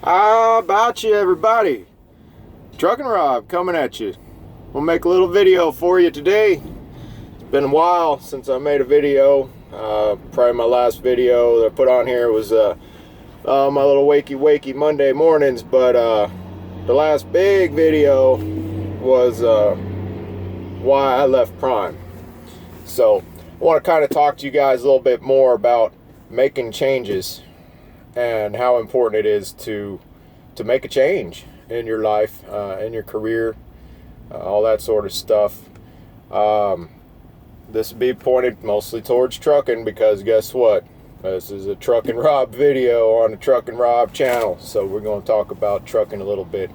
How about you, everybody? Truckin Rob coming at you. We'll make a little video for you today. It's been a while since I made a video. Probably my last video that I put on here was my little wakey Monday mornings, but the last big video was why I left Prime. So I want to kind of talk to you guys a little bit more about making changes and how important it is to make a change in your life, in your career, all that sort of stuff. This will be pointed mostly towards trucking because guess what? This is a Truckin Rob video on the Truckin Rob channel, so we're going to talk about trucking a little bit.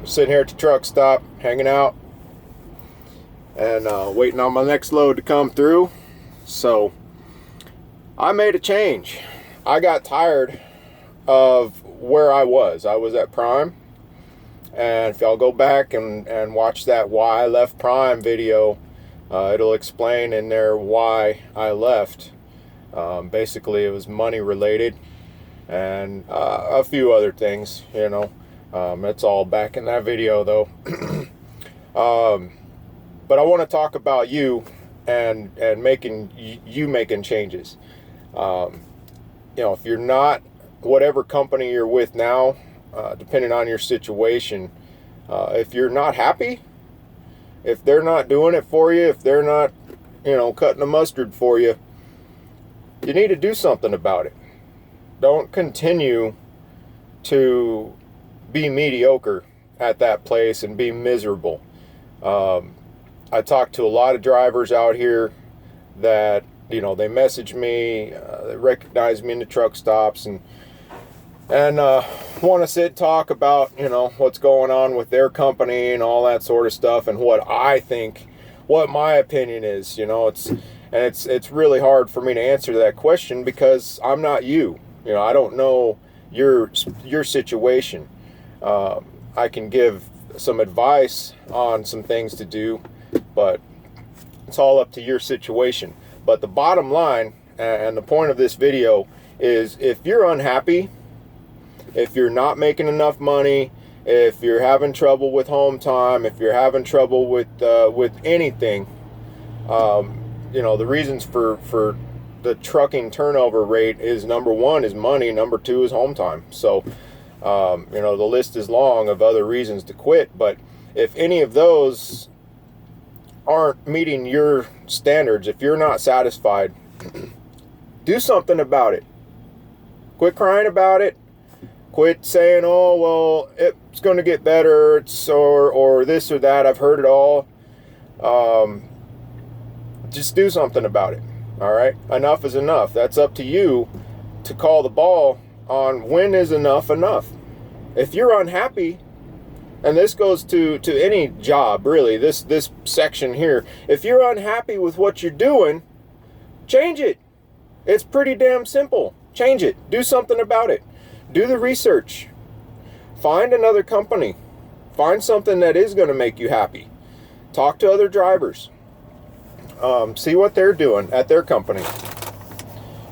Sitting here at the truck stop, hanging out, and waiting on my next load to come through. So I made a change. I got tired of where I was. I was at Prime, and if y'all go back and watch that why I left Prime video, it'll explain in there why I left. Basically it was money related and a few other things, you know. It's all back in that video though. But I want to talk about you and making changes. You know, if you're not, whatever company you're with now, depending on your situation, if you're not happy, if they're not doing it for you, if they're not, you know, cutting the mustard for you, you need to do something about it. Don't continue to be mediocre at that place and be miserable. I talked to a lot of drivers out here that, you know, they message me, they recognize me in the truck stops and want to sit talk about, you know, what's going on with their company and all that sort of stuff and what I think, what my opinion is. You know, it's really hard for me to answer that question because I'm not you. You know, I don't know your situation. I can give some advice on some things to do, but it's all up to your situation. But the bottom line and the point of this video is if you're unhappy, if you're not making enough money, if you're having trouble with home time, if you're having trouble with anything, you know, the reasons for the trucking turnover rate is number one is money, number two is home time. So, you know, the list is long of other reasons to quit, but if any of those aren't meeting your standards, if you're not satisfied, do something about it. Quit crying about it. Quit saying, oh, well, it's going to get better, it's or this or that, I've heard it all. Just do something about it, all right? Enough is enough. That's up to you to call the ball on when is enough enough. If you're unhappy, and this goes to any job, really, this section here, if you're unhappy with what you're doing, change it. It's pretty damn simple. Change it. Do something about it. Do the research. Find another company. Find something that is going to make you happy. Talk to other drivers. See what they're doing at their company.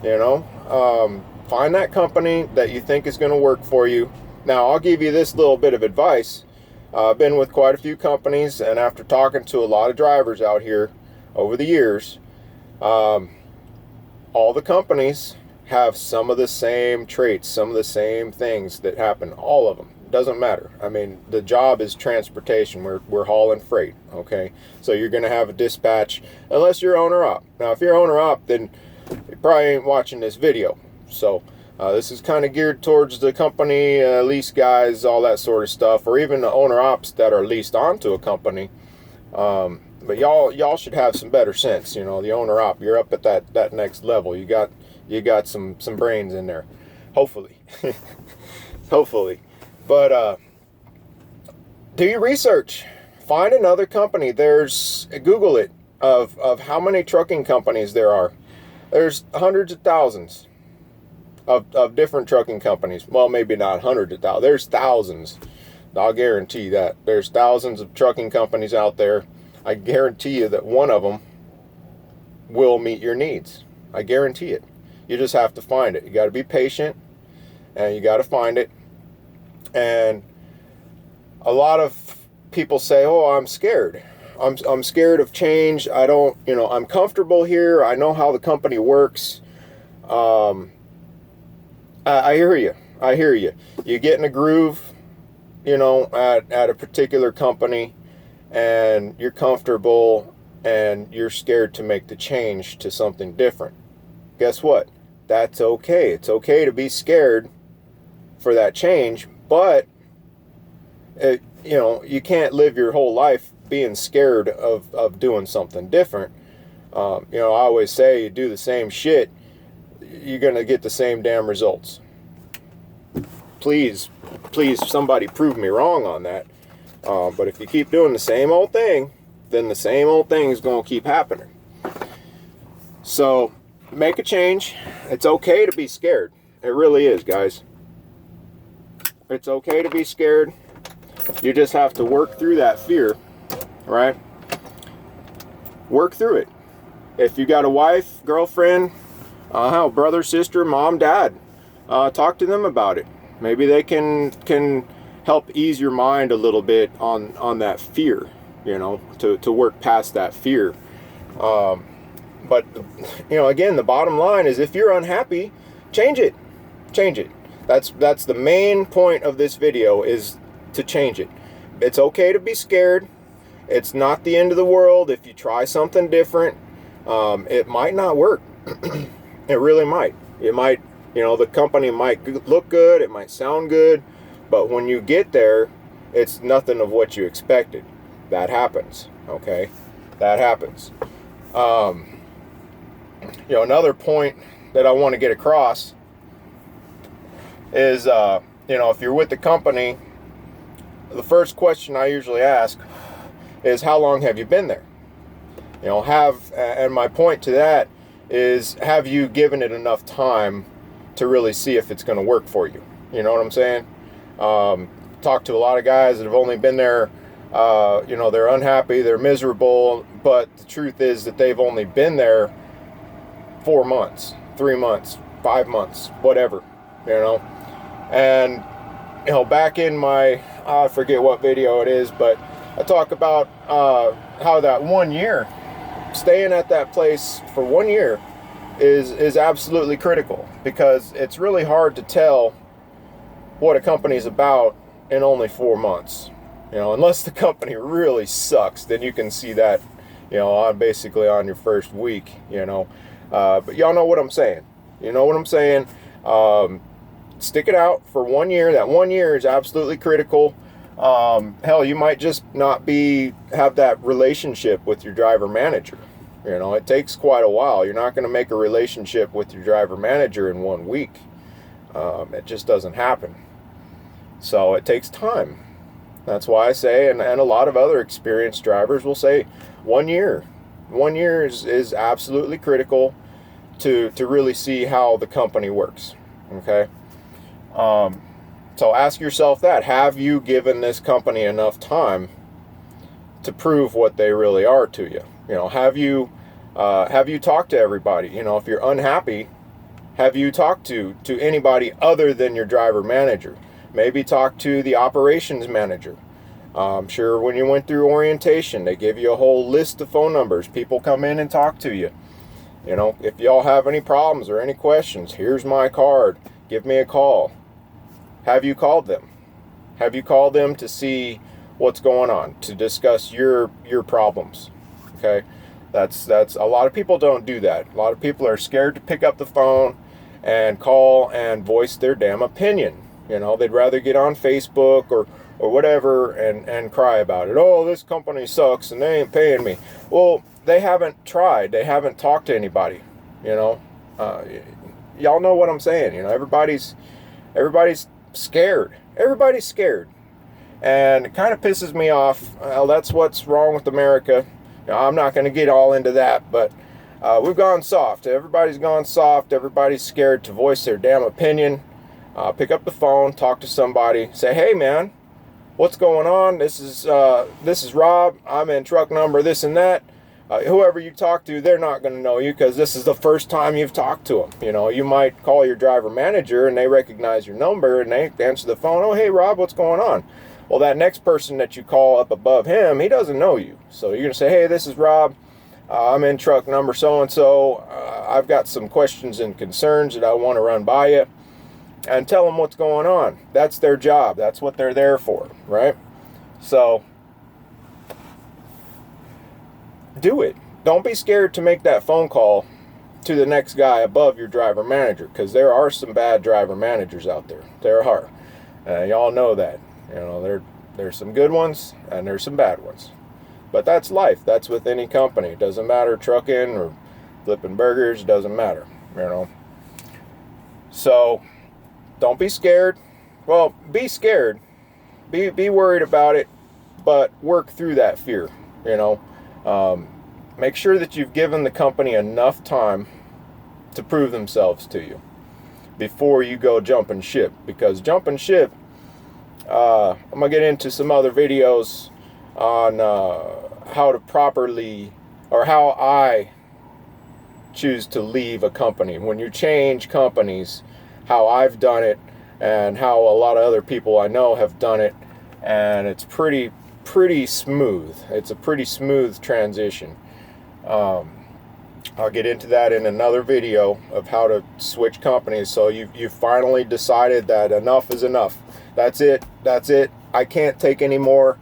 You know, find that company that you think is going to work for you. Now, I'll give you this little bit of advice. I've been with quite a few companies, and after talking to a lot of drivers out here over the years, all the companies have some of the same traits, some of the same things that happen. All of them. Doesn't matter. I mean, the job is transportation. We're hauling freight, okay? So you're going to have a dispatch, unless you're owner-op. Now, if you're owner-op, then you probably ain't watching this video. So this is kind of geared towards the company, lease guys, all that sort of stuff, or even the owner-ops that are leased onto a company. But y'all should have some better sense. You know, the owner-op, you're up at that next level. You got some brains in there, hopefully. Hopefully. But do your research. Find another company. Google it of how many trucking companies there are. There's hundreds of thousands of different trucking companies. Well, maybe not hundreds of thousands. There's thousands. I'll guarantee that. There's thousands of trucking companies out there. I guarantee you that one of them will meet your needs. I guarantee it. You just have to find it. You got to be patient. and you got to find it. And a lot of people say, oh, I'm scared. I'm scared of change. I don't, I'm comfortable here. I know how the company works. I hear you. I hear you. You get in a groove, at a particular company, and you're comfortable, and you're scared to make the change to something different. Guess what? That's okay. It's okay to be scared for that change, but you can't live your whole life being scared of doing something different. I always say, you do the same shit, you're going to get the same damn results. Please, somebody prove me wrong on that. But if you keep doing the same old thing, then the same old thing is going to keep happening. So, make a change. It's okay to be scared. It really is, guys. It's okay to be scared. You just have to work through that fear, right? Work through it. If you got a wife, girlfriend, brother, sister, mom, dad, talk to them about it. Maybe they can help ease your mind a little bit on that fear, to work past that fear. But again, the bottom line is, if you're unhappy, change it. Change it. That's the main point of this video, is to change it. It's okay to be scared. It's not the end of the world if you try something different. It might not work. It really might. It might, the company might look good, it might sound good, but when you get there, it's nothing of what you expected. That happens, okay? That happens. Another point that I want to get across is, if you're with the company, the first question I usually ask is, how long have you been there? And my point to that is, have you given it enough time to really see if it's going to work for you? You know what I'm saying? Talk to a lot of guys that have only been there, they're unhappy, they're miserable, but the truth is that they've only been there 4 months, 3 months, 5 months, whatever, And, back in my, I forget what video it is, but I talk about how that 1 year, staying at that place for 1 year is absolutely critical, because it's really hard to tell what a company's about in only 4 months. Unless the company really sucks, then you can see that, basically on your first week, But y'all know what I'm saying. You know what I'm saying? Stick it out for 1 year. That 1 year is absolutely critical. Hell, you might just not have that relationship with your driver manager. It takes quite a while. You're not going to make a relationship with your driver manager in 1 week. It just doesn't happen. So it takes time. That's why I say, and a lot of other experienced drivers will say, 1 year. 1 year is absolutely critical to really see how the company works. Okay? So ask yourself that. Have you given this company enough time to prove what they really are to you? Have you talked to everybody? If you're unhappy, have you talked to anybody other than your driver manager? Maybe talk to the operations manager. I'm sure when you went through orientation, they give you a whole list of phone numbers. People come in and talk to you. If y'all have any problems or any questions, here's my card. Give me a call. Have you called them? Have you called them to see what's going on, to discuss your problems? Okay, that's a lot of people don't do that. A lot of people are scared to pick up the phone and call and voice their damn opinion. They'd rather get on Facebook or whatever and cry about it. Oh, this company sucks and they ain't paying me. Well, they haven't tried. They haven't talked to anybody. Y'all know what I'm saying. Everybody's scared. Everybody's scared. And it kind of pisses me off. Well, that's what's wrong with America. I'm not going to get all into that, but we've gone soft. Everybody's gone soft. Everybody's scared to voice their damn opinion. Pick up the phone, talk to somebody, say, hey man, what's going on? This is Rob. I'm in truck number this and that. whoever you talk to, they're not going to know you because this is the first time you've talked to them. You know, you might call your driver manager and they recognize your number and they answer the phone. Oh, hey, Rob, what's going on? Well, that next person that you call up above him, he doesn't know you. So you're going to say, hey, this is Rob. I'm in truck number so-and-so. I've got some questions and concerns that I want to run by you. And tell them what's going on. That's their job. That's what they're there for, right? So do it. Don't be scared to make that phone call to the next guy above your driver manager, because there are some bad driver managers out there. There are. Y'all know that. You know, there's some good ones and there's some bad ones. But that's life. That's with any company. It doesn't matter, trucking or flipping burgers, it doesn't matter, you know. So don't be scared. Well, be scared. Be worried about it, but work through that fear, you know. Make sure that you've given the company enough time to prove themselves to you before you go jumping ship. Because jumping ship, I'm going to get into some other videos on how to properly, or how I choose to leave a company. When you change companies, how I've done it and how a lot of other people I know have done it, and it's pretty smooth. It's a pretty smooth transition. I'll get into that in another video of how to switch companies. So you've finally decided that enough is enough. That's it. I can't take any more.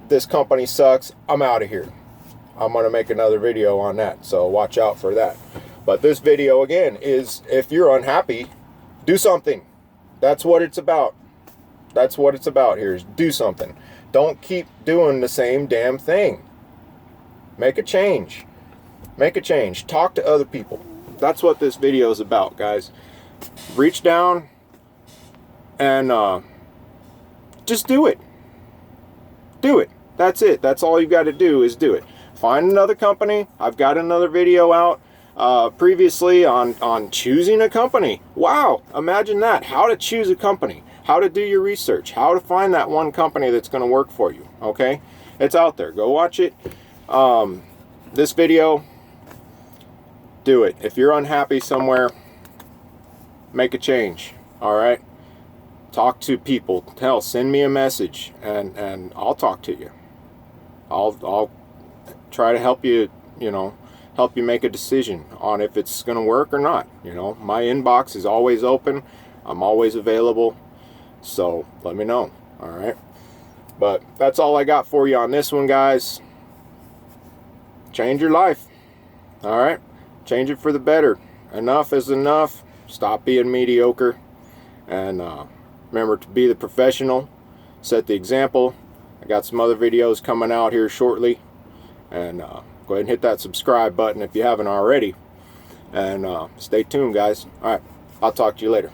This company sucks. I'm out of here. I'm going to make another video on that, so watch out for that. But this video, again, is if you're unhappy, do something. That's what it's about. That's what it's about here, is do something. Don't keep doing the same damn thing. Make a change. Make a change. Talk to other people. That's what this video is about, guys. Reach down and just do it. Do it. That's it. That's all you got to do is do it. Find another company. I've got another video out previously on choosing a company. Wow, imagine that. How to choose a company. How to do your research. How to find that one company that's going to work for you. Okay? It's out there. Go watch it. This video, do it. If you're unhappy somewhere, make a change. All right? Talk to people. Hell, send me a message and I'll talk to you. I'll try to help you, help you make a decision on if it's going to work or not. My inbox is always open. I'm always available. So let me know. All right. But that's all I got for you on this one, guys. Change your life. All right. Change it for the better. Enough is enough. Stop being mediocre. And remember to be the professional. Set the example. I got some other videos coming out here shortly. And go ahead and hit that subscribe button if you haven't already. And stay tuned, guys. All right. I'll talk to you later.